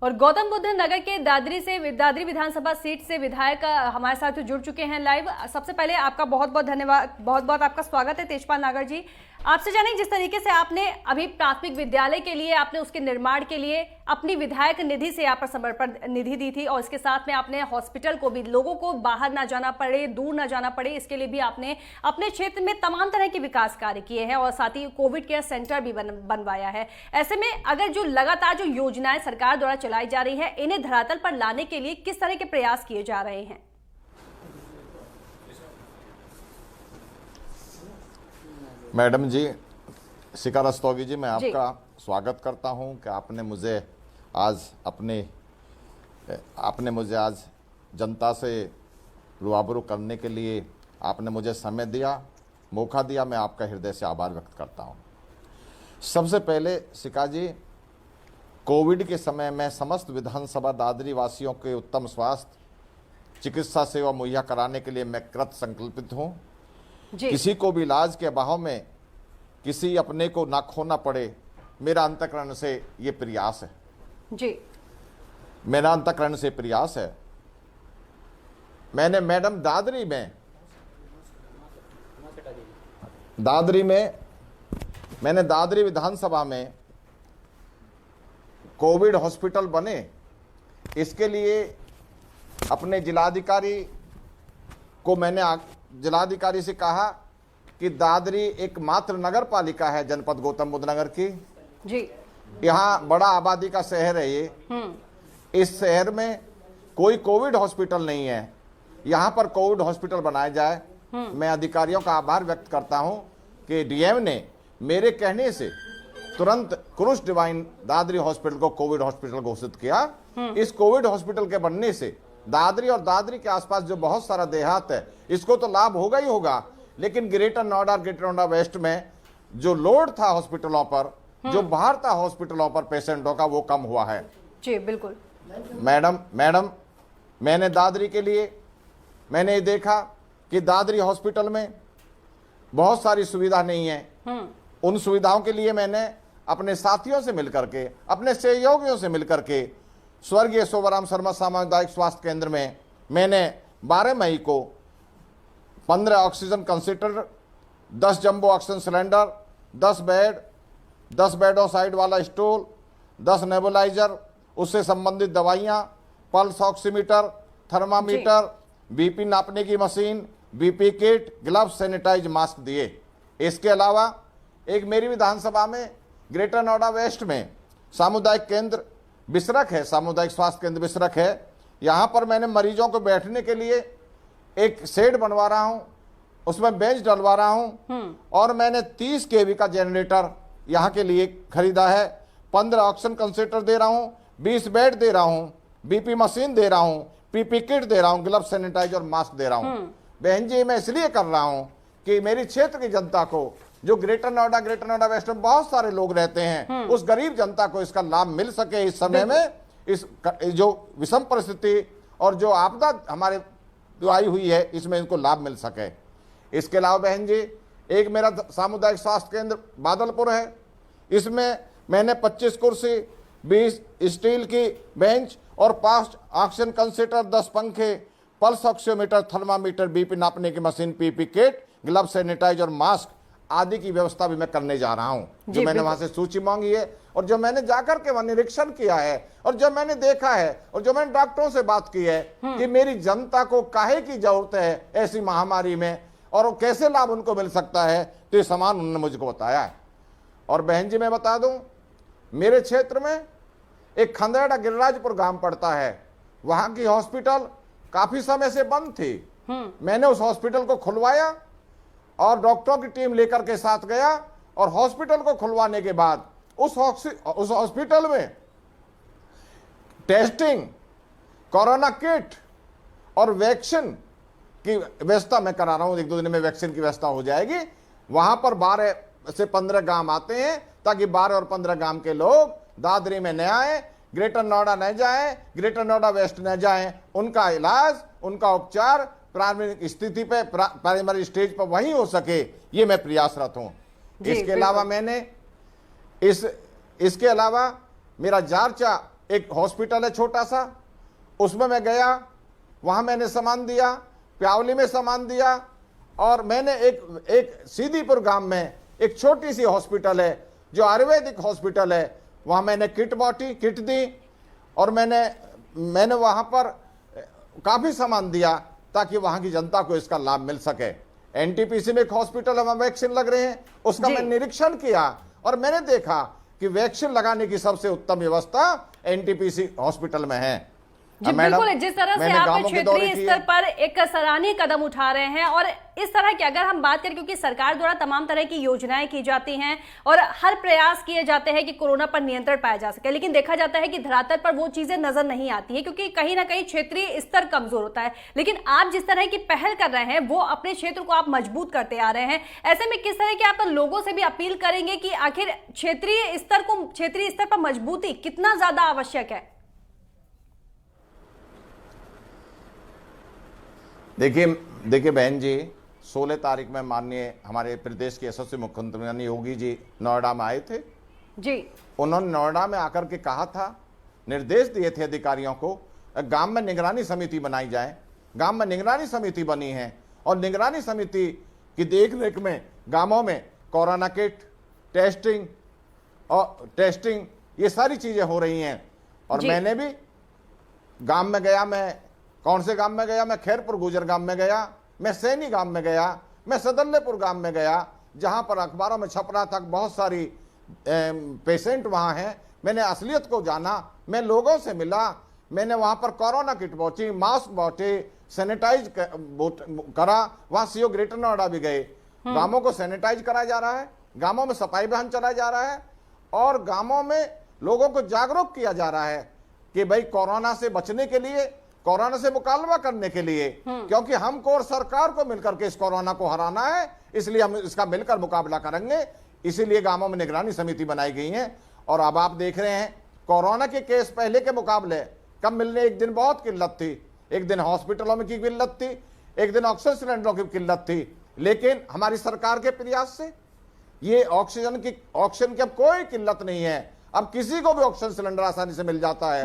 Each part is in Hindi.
और गौतम बुद्ध नगर के दादरी विधानसभा सीट से विधायक हमारे साथ जुड़ चुके हैं लाइव। सबसे पहले आपका बहुत बहुत धन्यवाद, बहुत बहुत आपका स्वागत है तेजपाल नागर जी। आपसे जानें, जिस तरीके से आपने अभी प्राथमिक विद्यालय के लिए, आपने उसके निर्माण के लिए अपनी विधायक निधि से यहाँ पर समर्पण निधि दी थी, और इसके साथ में आपने हॉस्पिटल को भी, लोगों को बाहर ना जाना पड़े, दूर ना जाना पड़े, इसके लिए भी आपने अपने क्षेत्र में तमाम तरह के विकास कार्य किए हैं, और साथ ही कोविड केयर सेंटर भी बनवाया है। ऐसे में अगर जो लगातार जो योजनाएं सरकार द्वारा चलाई जा रही है, इन्हें धरातल पर लाने के लिए किस तरह के प्रयास किए जा रहे हैं? मैडम जी, शिखा रस्तोगी जी, मैं आपका स्वागत करता हूं कि आपने मुझे आज जनता से रूबरू करने के लिए आपने मुझे समय दिया, मौका दिया। मैं आपका हृदय से आभार व्यक्त करता हूं। सबसे पहले शिखा जी, कोविड के समय में समस्त विधानसभा दादरी वासियों के उत्तम स्वास्थ्य चिकित्सा सेवा मुहैया कराने के लिए मैं कृत संकल्पित हूं। किसी को भी इलाज के अभाव में किसी अपने को ना खोना पड़े, मेरा अंतःकरण से ये प्रयास है जी। मेरा अंतःकरण से प्रयास है। मैंने मैडम दादरी विधानसभा में कोविड हॉस्पिटल बने, इसके लिए अपने जिलाधिकारी को मैंने जिलाधिकारी से कहा कि दादरी एकमात्र नगर पालिका है जनपद गौतम बुद्ध नगर की जी। यहाँ बड़ा आबादी का शहर है ये। इस शहर में कोई कोविड हॉस्पिटल नहीं है, यहाँ पर कोविड हॉस्पिटल बनाया जाए। मैं अधिकारियों का आभार व्यक्त करता हूँ कि डीएम ने मेरे कहने से तुरंत क्रूस डिवाइन दादरी हॉस्पिटल को कोविड हॉस्पिटल घोषित किया। इस कोविड हॉस्पिटल के बनने से दादरी और दादरी के आसपास जो बहुत सारा देहात है, इसको तो लाभ होगा ही होगा, लेकिन ग्रेटर नोएडा वेस्ट में जो लोड था हॉस्पिटलों पर, जो बाहर था हॉस्पिटलों पर पेशेंटों का, वो कम हुआ है जी। बिल्कुल मैडम, मैंने दादरी के लिए मैंने ये देखा कि दादरी हॉस्पिटल में बहुत सारी सुविधा नहीं है। उन सुविधाओं के लिए मैंने अपने साथियों से मिलकर के, अपने सहयोगियों से मिलकर के स्वर्गीय सोवराम शर्मा सामुदायिक स्वास्थ्य केंद्र में मैंने 12 मई को 15 oxygen concentrator, 10 jumbo oxygen cylinder, 10 बेडों साइड वाला स्टूल, 10 नेबुलाइजर, उससे संबंधित दवाइयाँ, पल्स ऑक्सीमीटर, थर्मामीटर, बीपी नापने की machine, BP kit, gloves, sanitize mask दिए। इसके अलावा एक मेरी विधानसभा में ग्रेटर नोएडा वेस्ट में सामुदायिक केंद्र बिसरख है, सामुदायिक स्वास्थ्य केंद्र बिसरख है। यहाँ पर मैंने मरीजों को बैठने के लिए एक शेड बनवा रहा हूँ, उसमें बेंच डलवा रहा हूँ, और मैंने 30 केवी का जनरेटर यहाँ के लिए खरीदा है। 15 ऑक्सीजन कंसंट्रेटर दे रहा हूँ, 20 बेड दे रहा हूँ, बीपी मशीन दे रहा हूँ, पीपी किट दे रहा हूँ, ग्लव्स, सैनिटाइजर और मास्क दे रहा हूँ। बहन जी, मैं इसलिए कर रहा हूँ कि मेरी क्षेत्र की जनता को, जो ग्रेटर नोएडा वेस्ट में बहुत सारे लोग रहते हैं, उस गरीब जनता को इसका लाभ मिल सके। इस समय में इस जो विषम परिस्थिति और जो आपदा हमारे आई हुई है, इसमें इनको लाभ मिल सके। इसके अलावा बहन जी, एक मेरा सामुदायिक स्वास्थ्य केंद्र बादलपुर है, इसमें मैंने 25 कुर्सी, 20 स्टील की बेंच और 5 ऑक्सीजन कंसंट्रेटर, 10 पंखे, पल्स ऑक्सीमीटर, थर्मामीटर, बीपी नापने की machine, PP kit, gloves, sanitizer, mask आदि की व्यवस्था भी मैं करने जा रहा हूं। जो मैंने वहां से सूची मांगी है, और जो मैंने जाकर के वहां निरीक्षण किया है, और जो मैंने देखा है, और जो मैंने डॉक्टरों से बात की है कि मेरी जनता को काहे की जरूरत है ऐसी महामारी में, और कैसे लाभ उनको मिल सकता है, तो ये सामान उन्होंने मुझको बताया है। और बहन जी, मैं बता दूं, मेरे क्षेत्र में एक खंदेड़ा गिरिराजपुर गांव पड़ता है, वहां की हॉस्पिटल काफी समय से बंद थी। मैंने उस हॉस्पिटल को खुलवाया और डॉक्टरों की टीम लेकर के साथ गया, और हॉस्पिटल को खुलवाने के बाद उस हॉस्पिटल में टेस्टिंग, कोरोना किट और वैक्सीन की व्यवस्था मैं करा रहा हूं। 1-2 दिन में वैक्सीन की व्यवस्था हो जाएगी। वहां पर 12 से 15 गांव आते हैं, ताकि 12 और 15 गांव के लोग दादरी में न आए, ग्रेटर नोएडा न जाए, ग्रेटर नोएडा वेस्ट न जाए। उनका इलाज, उनका उपचार प्राथमिक स्थिति पे, प्राइमरी स्टेज पर वहीं हो सके, ये मैं प्रयासरत हूं। इसके अलावा मैंने इसके अलावा मेरा जारचा एक हॉस्पिटल है छोटा सा, उसमें मैं गया, वहां मैंने सामान दिया, प्यावली में सामान दिया, और मैंने एक सीधीपुर गांव में एक छोटी सी हॉस्पिटल है जो आयुर्वेदिक हॉस्पिटल है, वहां मैंने किट दी, और मैंने वहां पर काफी सामान दिया ताकि वहां की जनता को इसका लाभ मिल सके। एनटीपीसी में एक हॉस्पिटल है, वहां वैक्सीन लग रहे हैं, उसका मैंने निरीक्षण किया और मैंने देखा कि वैक्सीन लगाने की सबसे उत्तम व्यवस्था एनटीपीसी हॉस्पिटल में है। जी बिल्कुल, जिस तरह से आप क्षेत्रीय स्तर पर एक सराहनीय कदम उठा रहे हैं, और इस तरह की अगर हम बात करें, क्योंकि सरकार द्वारा तमाम तरह की योजनाएं की जाती हैं और हर प्रयास किए जाते हैं कि कोरोना पर नियंत्रण पाया जा सके, लेकिन देखा जाता है कि धरातल पर वो चीजें नजर नहीं आती है, क्योंकि कहीं ना कहीं क्षेत्रीय स्तर कमजोर होता है। लेकिन आप जिस तरह की पहल कर रहे हैं वो अपने क्षेत्र को आप मजबूत करते आ रहे हैं, ऐसे में किस तरह की आप लोगों से भी अपील करेंगे कि आखिर क्षेत्रीय स्तर पर मजबूती कितना ज्यादा आवश्यक है? देखिए बहन जी, 16 तारीख में माननीय हमारे प्रदेश के यशस्वी मुख्यमंत्री यानी योगी जी नोएडा में आए थे जी। उन्होंने नोएडा में आकर के कहा था, निर्देश दिए थे अधिकारियों को, गांव में निगरानी समिति बनाई जाए। गांव में निगरानी समिति बनी है और निगरानी समिति की देखरेख में गांवों में कोरोना किट, टेस्टिंग ये सारी चीजें हो रही हैं। और मैंने भी गांव में गया, मैं कौन से गांव में गया? मैं खैरपुर गुजर गांव में गया, मैं सैनी गांव में गया, मैं सदल्लेपुर गांव में गया, जहां पर अखबारों में छप रहा था बहुत सारी पेशेंट वहां हैं। मैंने असलियत को जाना, मैं लोगों से मिला, मैंने वहां पर कोरोना किट बांटी, मास्क बांटे, सैनिटाइज करा। वहां सीओ ग्रेटर नोएडा भी गए, गांवों को सैनिटाइज कराया जा रहा है, गांवों में सफाई अभियान चलाया जा रहा है और गांवों में लोगों को जागरूक किया जा रहा है कि भाई कोरोना से बचने के लिए, कोरोना से मुकाबला करने के लिए, क्योंकि हमको और सरकार को मिलकर के इस कोरोना को हराना है, इसलिए हम इसका मिलकर मुकाबला करेंगे। इसीलिए गांवों में निगरानी समिति बनाई गई है। और अब आप देख रहे हैं कोरोना के केस पहले के मुकाबले कम मिलने, एक दिन बहुत किल्लत थी, एक दिन हॉस्पिटलों में की किल्लत थी, एक दिन ऑक्सीजन सिलेंडरों की किल्लत थी, लेकिन हमारी सरकार के प्रयास से ये ऑक्सीजन की अब कोई किल्लत नहीं है। अब किसी को भी ऑक्सीजन सिलेंडर आसानी से मिल जाता है।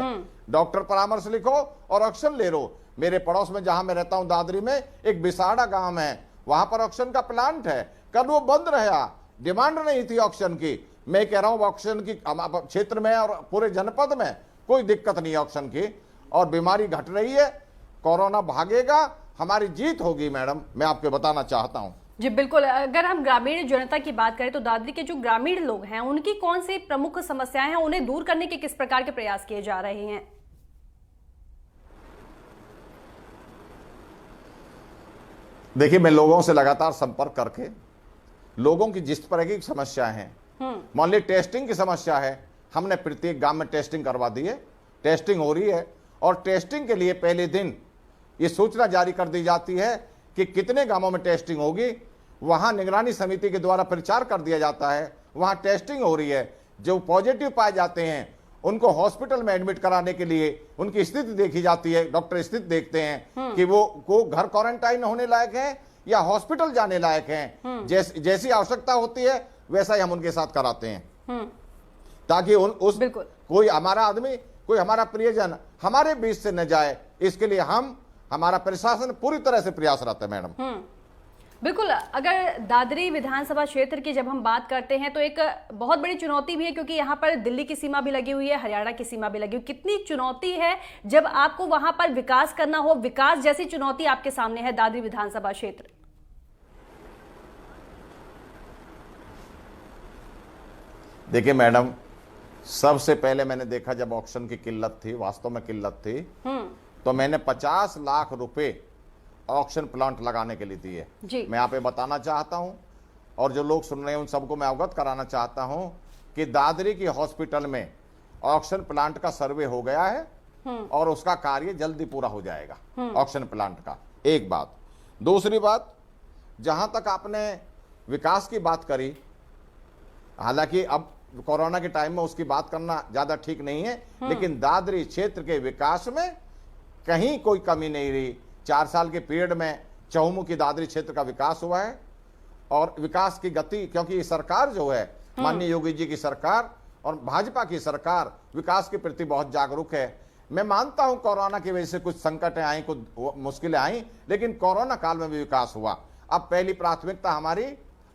डॉक्टर परामर्श लिखो और ऑक्सीजन ले लो। मेरे पड़ोस में जहां मैं रहता हूं दादरी में एक बिसाड़ा गांव है, वहां पर ऑक्सीजन का प्लांट है, कल वो बंद रहा, डिमांड नहीं थी ऑक्सीजन की। मैं कह रहा हूं ऑक्सीजन की क्षेत्र में और पूरे जनपद में कोई दिक्कत नहीं है ऑक्सीजन की, और बीमारी घट रही है। कोरोना भागेगा, हमारी जीत होगी मैडम, मैं आपको बताना चाहता हूं। जी बिल्कुल, अगर हम ग्रामीण जनता की बात करें तो दादरी के जो ग्रामीण लोग हैं उनकी कौन सी प्रमुख समस्याएं हैं, उन्हें दूर करने के किस प्रकार के प्रयास किए जा रहे हैं? देखिए, मैं लोगों से लगातार संपर्क करके लोगों की जिस तरह की समस्याएं हैं, मान ली टेस्टिंग की समस्या है, हमने प्रत्येक गांव में टेस्टिंग करवा दी है, टेस्टिंग हो रही है। और टेस्टिंग के लिए पहले दिन ये सूचना जारी कर दी जाती है कि कितने गांवों में टेस्टिंग होगी। वहां निगरानी समिति के द्वारा प्रचार कर दिया जाता है, वहां टेस्टिंग हो रही है। जो पॉजिटिव पाए जाते हैं उनको हॉस्पिटल में एडमिट कराने के लिए उनकी स्थिति देखी जाती है, डॉक्टर स्थिति देखते हैं कि वो घर क्वारंटाइन होने लायक है या हॉस्पिटल जाने लायक हैं। जैसी आवश्यकता होती है वैसा ही हम उनके साथ कराते हैं, ताकि कोई हमारा आदमी, कोई हमारा प्रियजन हमारे बीच से न जाए। इसके लिए हमारा प्रशासन पूरी तरह से प्रयासरत है मैडम। बिल्कुल, अगर दादरी विधानसभा क्षेत्र की जब हम बात करते हैं तो एक बहुत बड़ी चुनौती भी है, क्योंकि यहाँ पर दिल्ली की सीमा भी लगी हुई है, हरियाणा की सीमा भी लगी हुई। कितनी चुनौती है जब आपको वहां पर विकास करना हो, विकास जैसी चुनौती आपके सामने है दादरी विधानसभा क्षेत्र? देखिए मैडम, सबसे पहले मैंने देखा जब ऑक्सीजन की किल्लत थी, वास्तव में किल्लत थी, तो मैंने 50 लाख रुपए ऑक्सीजन प्लांट लगाने के लिए दिए। मैं यहाँ पे बताना चाहता हूं और जो लोग सुन रहे हैं उन सबको मैं अवगत कराना चाहता हूं कि दादरी की हॉस्पिटल में ऑक्सीजन प्लांट का सर्वे हो गया है और उसका कार्य जल्दी पूरा हो जाएगा ऑक्सीजन प्लांट का। एक बात। दूसरी बात, जहां तक आपने विकास की बात करी, हालांकि अब कोरोना के टाइम में उसकी बात करना ज्यादा ठीक नहीं है, लेकिन दादरी क्षेत्र के विकास में कहीं कोई कमी नहीं रही। 4 साल के पीरियड में चहुमुखी दादरी क्षेत्र का विकास हुआ है और विकास की गति, क्योंकि ये सरकार जो है माननीय योगी जी की सरकार, और भाजपा की सरकार विकास के प्रति बहुत जागरूक है। मैं मानता हूं कोरोना की वजह से कुछ संकटें आई, कुछ मुश्किलें आई, लेकिन कोरोना काल में भी विकास हुआ। अब पहली प्राथमिकता हमारी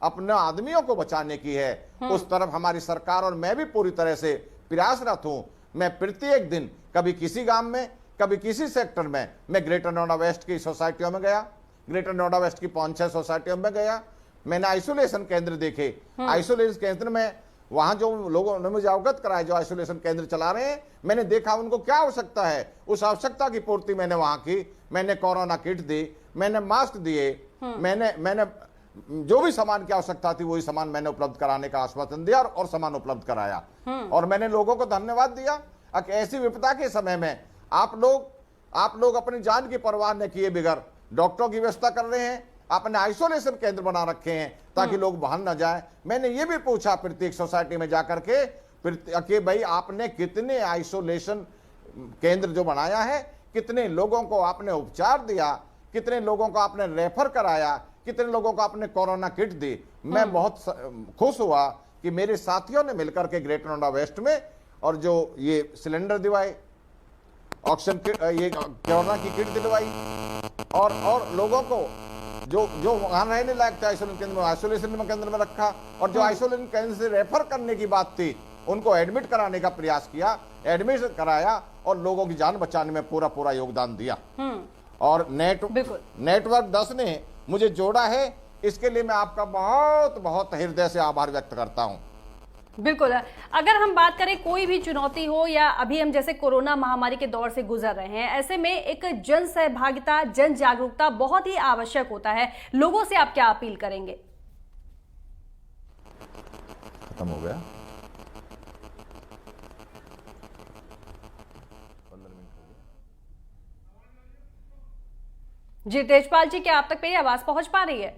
अपने आदमियों को बचाने की है, उस तरफ हमारी सरकार और मैं भी पूरी तरह से प्रयासरत हूं। मैं प्रत्येक दिन कभी किसी गांव में, कभी किसी सेक्टर में, मैं ग्रेटर नोएडा वेस्ट की सोसाइटियों में गया, ग्रेटर नोएडा वेस्ट की 5-6 सोसाइटियों में गया। मैंने आइसोलेशन केंद्र देखे। आइसोलेशन केंद्र में वहां जो लोगों ने मुझे अवगत कराया, जो आइसोलेशन केंद्र चला रहे हैं, मैंने देखा उनको क्या आवश्यकता है, उस आवश्यकता की पूर्ति मैंने वहां की। मैंने कोरोना किट दी, मैंने मास्क दिए, मैंने जो भी सामान की आवश्यकता थी वही सामान मैंने उपलब्ध कराने का आश्वासन दिया और सामान उपलब्ध कराया। और मैंने लोगों को धन्यवाद दिया। ऐसी विपदा के समय में आप लोग अपनी जान की परवाह न किए बगैर डॉक्टरों की व्यवस्था कर रहे हैं, आपने आइसोलेशन केंद्र बना रखे हैं ताकि लोग बाहर न जाए। मैंने ये भी पूछा प्रत्येक सोसाइटी में जाकर के कि भाई आपने कितने आइसोलेशन केंद्र जो बनाया है, कितने लोगों को आपने उपचार दिया, कितने लोगों को आपने रेफर कराया, कितने लोगों को आपने कोरोना किट दी। मैं बहुत खुश हुआ कि मेरे साथियों ने मिलकर के ग्रेटर नोएडा वेस्ट में और जो ये सिलेंडर दिलवाए, ऑक्सीजन किट, ये कोरोना की किट दिलवाई, और लोगों को जो वहां रहने लायक थे आइसोलेशन केंद्र में रखा, और जो आइसोलेशन केंद्र से रेफर करने की बात थी उनको एडमिट कराने का प्रयास किया, एडमिट कराया और लोगों की जान बचाने में पूरा योगदान दिया। और नेटवर्क 10 ने मुझे जोड़ा है, इसके लिए मैं आपका बहुत हृदय से आभार व्यक्त करता हूं। बिल्कुल। अगर हम बात करें कोई भी चुनौती हो या अभी हम जैसे कोरोना महामारी के दौर से गुजर रहे हैं, ऐसे में एक जन सहभागिता, जन जागरूकता बहुत ही आवश्यक होता है। लोगों से आप क्या अपील करेंगे? खत्म हो गया। जी तेजपाल जी, क्या आप तक मेरी आवाज पहुंच पा रही है?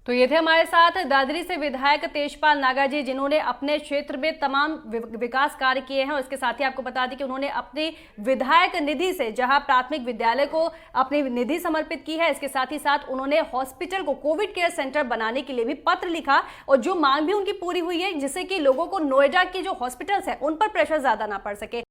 तो ये थे हमारे साथ दादरी से विधायक तेजपाल नागर जी, जिन्होंने अपने क्षेत्र में तमाम विकास कार्य किए हैं। और इसके साथ ही आपको बता दें कि उन्होंने अपनी विधायक निधि से, जहां प्राथमिक विद्यालय को अपनी निधि समर्पित की है, इसके साथ ही साथ उन्होंने हॉस्पिटल को कोविड केयर सेंटर बनाने के लिए भी पत्र लिखा, और जो मांग भी उनकी पूरी हुई है, जिससे कि लोगों को नोएडा के जो हॉस्पिटल्स है उन पर प्रेशर ज्यादा ना पड़ सके।